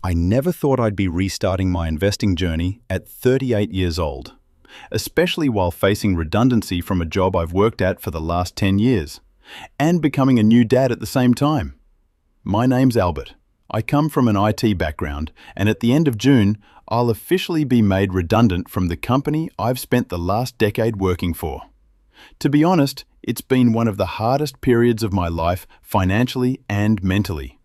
I never thought I'd be restarting my investing journey at 38 years old, especially while facing redundancy from a job I've worked at for the last 10 years, and becoming a new dad at the same time. My name's Albert. I come from an IT background, and at the end of June, I'll officially be made redundant from the company I've spent the last decade working for. To be honest, it's been one of the hardest periods of my life financially and mentally.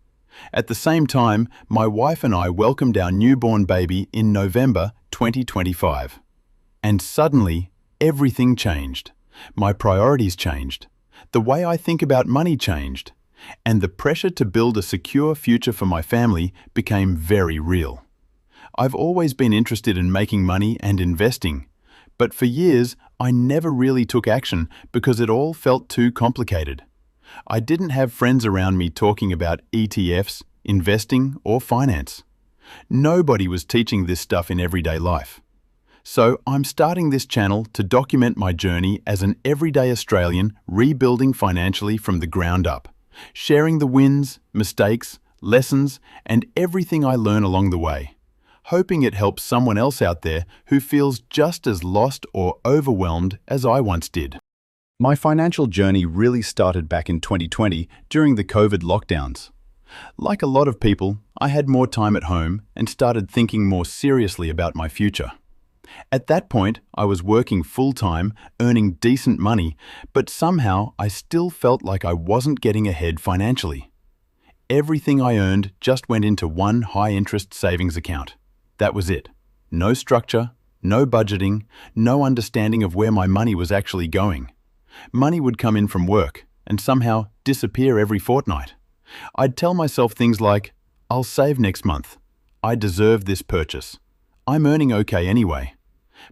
At the same time, my wife and I welcomed our newborn baby in November 2025. And suddenly, everything changed. My priorities changed. The way I think about money changed. And the pressure to build a secure future for my family became very real. I've always been interested in making money and investing, but for years, I never really took action because it all felt too complicated. I didn't have friends around me talking about ETFs, investing, or finance. Nobody was teaching this stuff in everyday life. So I'm starting this channel to document my journey as an everyday Australian rebuilding financially from the ground up, sharing the wins, mistakes, lessons, and everything I learn along the way, hoping it helps someone else out there who feels just as lost or overwhelmed as I once did. My financial journey really started back in 2020 during the COVID lockdowns. Like a lot of people, I had more time at home and started thinking more seriously about my future. At that point, I was working full-time, earning decent money, but somehow I still felt like I wasn't getting ahead financially. Everything I earned just went into one high-interest savings account. That was it. No structure, no budgeting, no understanding of where my money was actually going. Money would come in from work and somehow disappear every fortnight. I'd tell myself things like, I'll save next month. I deserve this purchase. I'm earning okay anyway.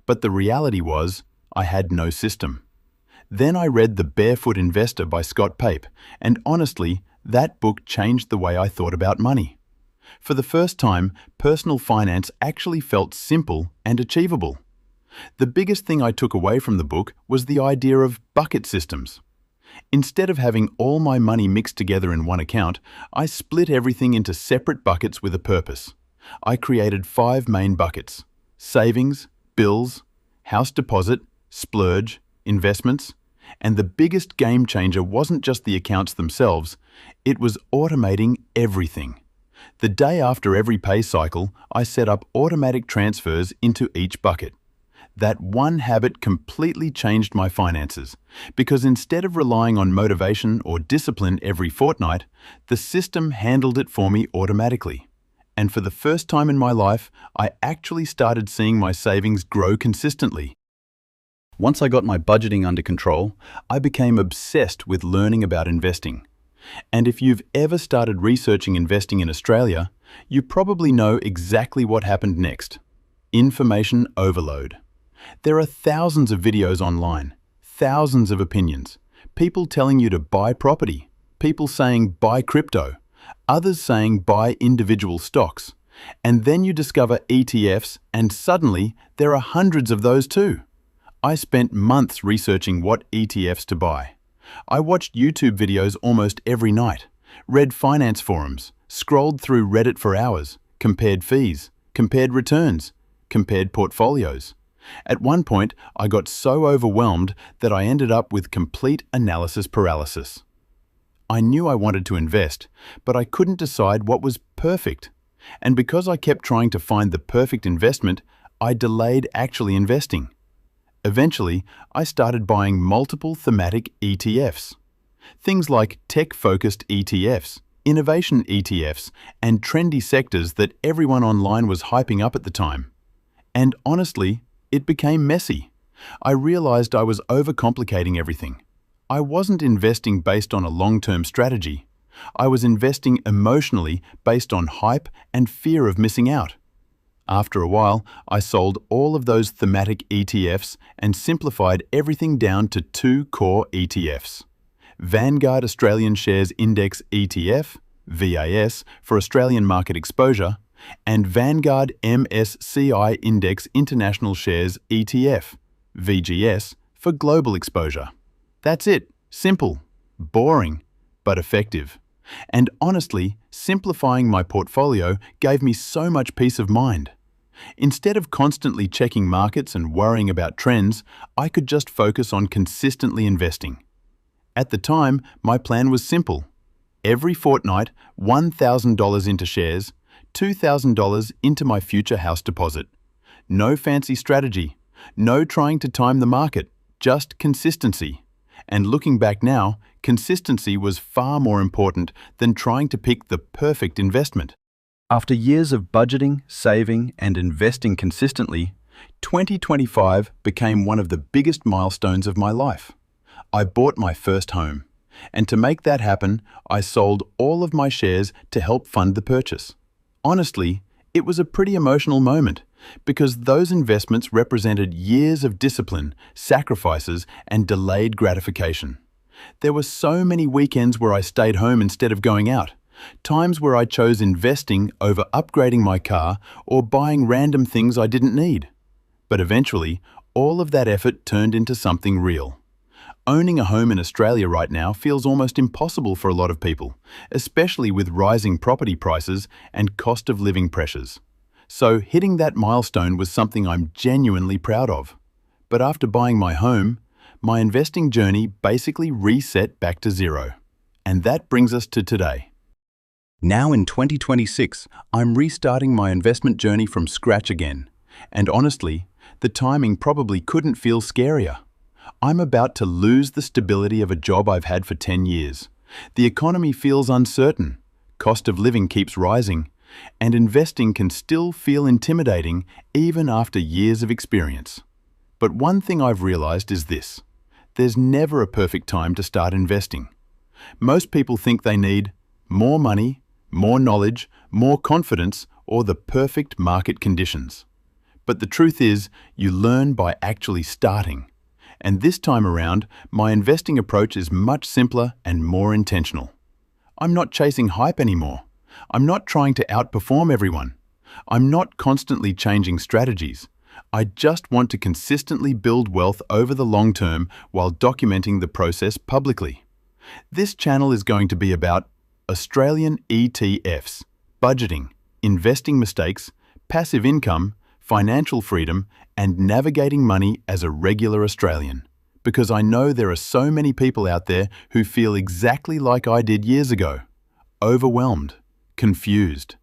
But the reality was, I had no system. Then I read The Barefoot Investor by Scott Pape, and honestly, that book changed the way I thought about money. For the first time, personal finance actually felt simple and achievable. The biggest thing I took away from the book was the idea of bucket systems. Instead of having all my money mixed together in one account, I split everything into separate buckets with a purpose. I created 5 main buckets: savings, bills, house deposit, splurge, investments, and the biggest game changer wasn't just the accounts themselves, it was automating everything. The day after every pay cycle, I set up automatic transfers into each bucket. That one habit completely changed my finances, because instead of relying on motivation or discipline every fortnight, the system handled it for me automatically. And for the first time in my life, I actually started seeing my savings grow consistently. Once I got my budgeting under control, I became obsessed with learning about investing. And if you've ever started researching investing in Australia, you probably know exactly what happened next. Information overload. There are thousands of videos online, thousands of opinions, people telling you to buy property, people saying buy crypto, others saying buy individual stocks, and then you discover ETFs and suddenly there are hundreds of those too. I spent months researching what ETFs to buy. I watched YouTube videos almost every night, read finance forums, scrolled through Reddit for hours, compared fees, compared returns, compared portfolios. At one point, I got so overwhelmed that I ended up with complete analysis paralysis. I knew I wanted to invest, but I couldn't decide what was perfect. And because I kept trying to find the perfect investment, I delayed actually investing. Eventually, I started buying multiple thematic ETFs. Things like tech-focused ETFs, innovation ETFs, and trendy sectors that everyone online was hyping up at the time. And honestly, it became messy. I realized I was overcomplicating everything. I wasn't investing based on a long-term strategy. I was investing emotionally based on hype and fear of missing out. After a while, I sold all of those thematic ETFs and simplified everything down to 2 core ETFs. Vanguard Australian Shares Index ETF, VAS, for Australian market exposure, and Vanguard MSCI Index International Shares ETF, VGS, for global exposure. That's it. Simple, boring, but effective. And honestly, simplifying my portfolio gave me so much peace of mind. Instead of constantly checking markets and worrying about trends, I could just focus on consistently investing. At the time, my plan was simple. Every fortnight, $1,000 into shares, $2,000 into my future house deposit. No fancy strategy, no trying to time the market, just consistency. And looking back now, consistency was far more important than trying to pick the perfect investment. After years of budgeting, saving, and investing consistently, 2025 became one of the biggest milestones of my life. I bought my first home, and to make that happen, I sold all of my shares to help fund the purchase. Honestly, it was a pretty emotional moment, because those investments represented years of discipline, sacrifices, and delayed gratification. There were so many weekends where I stayed home instead of going out, times where I chose investing over upgrading my car or buying random things I didn't need. But eventually, all of that effort turned into something real. Owning a home in Australia right now feels almost impossible for a lot of people, especially with rising property prices and cost of living pressures. So hitting that milestone was something I'm genuinely proud of. But after buying my home, my investing journey basically reset back to zero. And that brings us to today. Now in 2026, I'm restarting my investment journey from scratch again. And honestly, the timing probably couldn't feel scarier. I'm about to lose the stability of a job I've had for 10 years. The economy feels uncertain, cost of living keeps rising, and investing can still feel intimidating even after years of experience. But one thing I've realized is this: there's never a perfect time to start investing. Most people think they need more money, more knowledge, more confidence, or the perfect market conditions. But the truth is, you learn by actually starting. And this time around, my investing approach is much simpler and more intentional. I'm not chasing hype anymore. I'm not trying to outperform everyone. I'm not constantly changing strategies. I just want to consistently build wealth over the long term while documenting the process publicly. This channel is going to be about Australian ETFs, budgeting, investing mistakes, passive income, financial freedom, and navigating money as a regular Australian. Because I know there are so many people out there who feel exactly like I did years ago, overwhelmed, confused,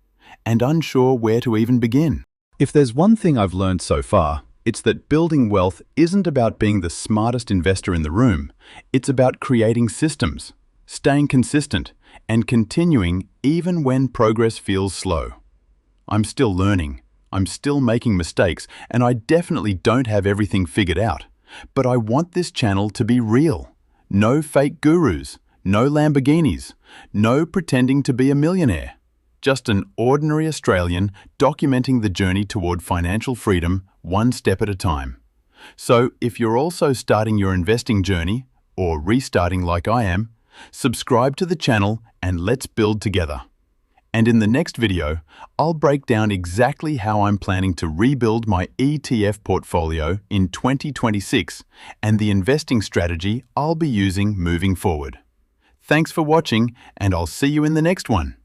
and unsure where to even begin. If there's one thing I've learned so far, it's that building wealth isn't about being the smartest investor in the room. It's about creating systems, staying consistent, and continuing even when progress feels slow. I'm still learning. I'm still making mistakes, and I definitely don't have everything figured out. But I want this channel to be real. No fake gurus, no Lamborghinis, no pretending to be a millionaire. Just an ordinary Australian documenting the journey toward financial freedom one step at a time. So if you're also starting your investing journey, or restarting like I am, subscribe to the channel and let's build together. And in the next video, I'll break down exactly how I'm planning to rebuild my ETF portfolio in 2026 and the investing strategy I'll be using moving forward. Thanks for watching, and I'll see you in the next one.